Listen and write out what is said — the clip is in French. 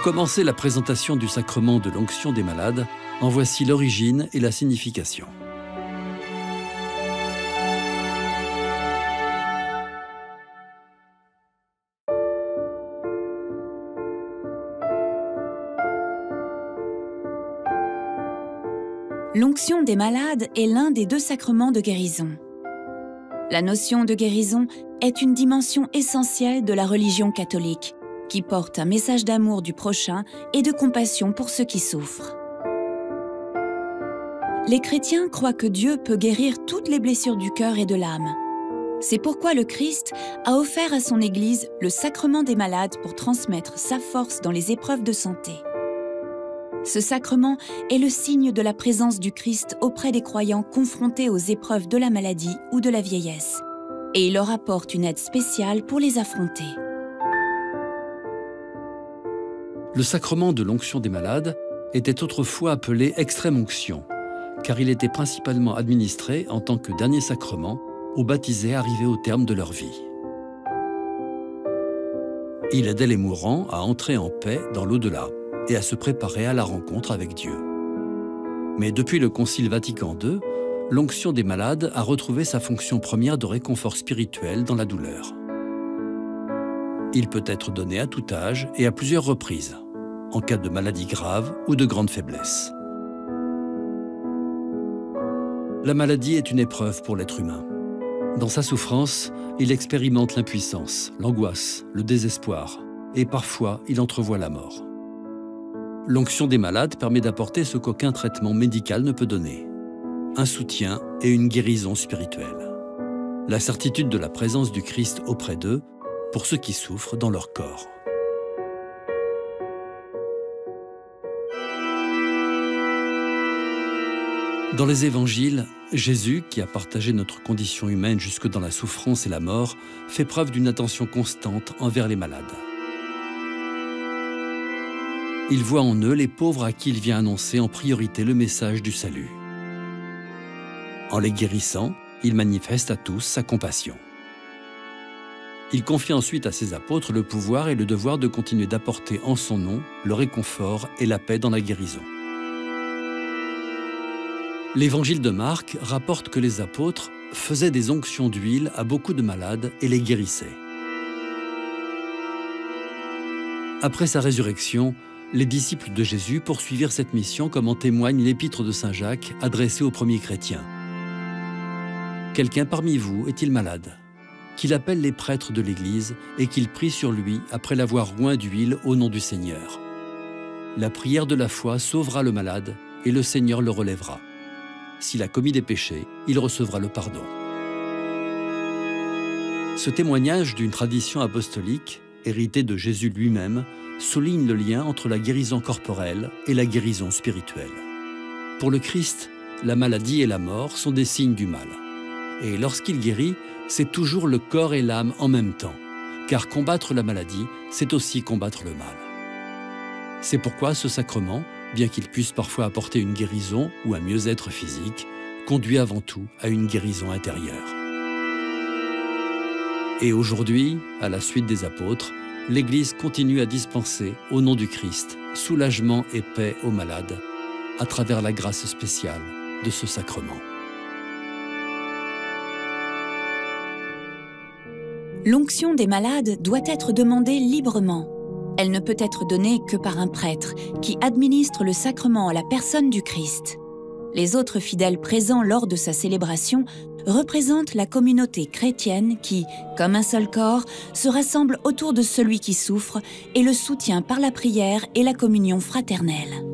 commencer la présentation du sacrement de l'onction des malades, en voici l'origine et la signification. L'onction des malades est l'un des 2 sacrements de guérison. La notion de guérison est une dimension essentielle de la religion catholique, qui porte un message d'amour du prochain et de compassion pour ceux qui souffrent. Les chrétiens croient que Dieu peut guérir toutes les blessures du cœur et de l'âme. C'est pourquoi le Christ a offert à son Église le sacrement des malades pour transmettre sa force dans les épreuves de santé. Ce sacrement est le signe de la présence du Christ auprès des croyants confrontés aux épreuves de la maladie ou de la vieillesse, et il leur apporte une aide spéciale pour les affronter. Le sacrement de l'onction des malades était autrefois appelé extrême-onction, car il était principalement administré en tant que dernier sacrement aux baptisés arrivés au terme de leur vie. Il aidait les mourants à entrer en paix dans l'au-delà et à se préparer à la rencontre avec Dieu. Mais depuis le Concile Vatican II, l'onction des malades a retrouvé sa fonction première de réconfort spirituel dans la douleur. Il peut être donné à tout âge et à plusieurs reprises, en cas de maladie grave ou de grande faiblesse. La maladie est une épreuve pour l'être humain. Dans sa souffrance, il expérimente l'impuissance, l'angoisse, le désespoir, et parfois il entrevoit la mort. L'onction des malades permet d'apporter ce qu'aucun traitement médical ne peut donner: un soutien et une guérison spirituelle. La certitude de la présence du Christ auprès d'eux, pour ceux qui souffrent dans leur corps. Dans les évangiles, Jésus, qui a partagé notre condition humaine jusque dans la souffrance et la mort, fait preuve d'une attention constante envers les malades. Il voit en eux les pauvres à qui il vient annoncer en priorité le message du salut. En les guérissant, il manifeste à tous sa compassion. Il confie ensuite à ses apôtres le pouvoir et le devoir de continuer d'apporter en son nom le réconfort et la paix dans la guérison. L'évangile de Marc rapporte que les apôtres faisaient des onctions d'huile à beaucoup de malades et les guérissaient. Après sa résurrection, les disciples de Jésus poursuivirent cette mission comme en témoigne l'épître de Saint Jacques adressée aux premiers chrétiens. « Quelqu'un parmi vous est-il malade ? Qu'il appelle les prêtres de l'Église et qu'il prie sur lui après l'avoir oint d'huile au nom du Seigneur. La prière de la foi sauvera le malade et le Seigneur le relèvera. S'il a commis des péchés, il recevra le pardon. » Ce témoignage d'une tradition apostolique, héritée de Jésus lui-même, souligne le lien entre la guérison corporelle et la guérison spirituelle. Pour le Christ, la maladie et la mort sont des signes du mal. Et lorsqu'il guérit, c'est toujours le corps et l'âme en même temps, car combattre la maladie, c'est aussi combattre le mal. C'est pourquoi ce sacrement, bien qu'il puisse parfois apporter une guérison ou un mieux-être physique, conduit avant tout à une guérison intérieure. Et aujourd'hui, à la suite des apôtres, l'Église continue à dispenser, au nom du Christ, soulagement et paix aux malades, à travers la grâce spéciale de ce sacrement. L'onction des malades doit être demandée librement. Elle ne peut être donnée que par un prêtre qui administre le sacrement à la personne du Christ. Les autres fidèles présents lors de sa célébration représentent la communauté chrétienne qui, comme un seul corps, se rassemble autour de celui qui souffre et le soutient par la prière et la communion fraternelle.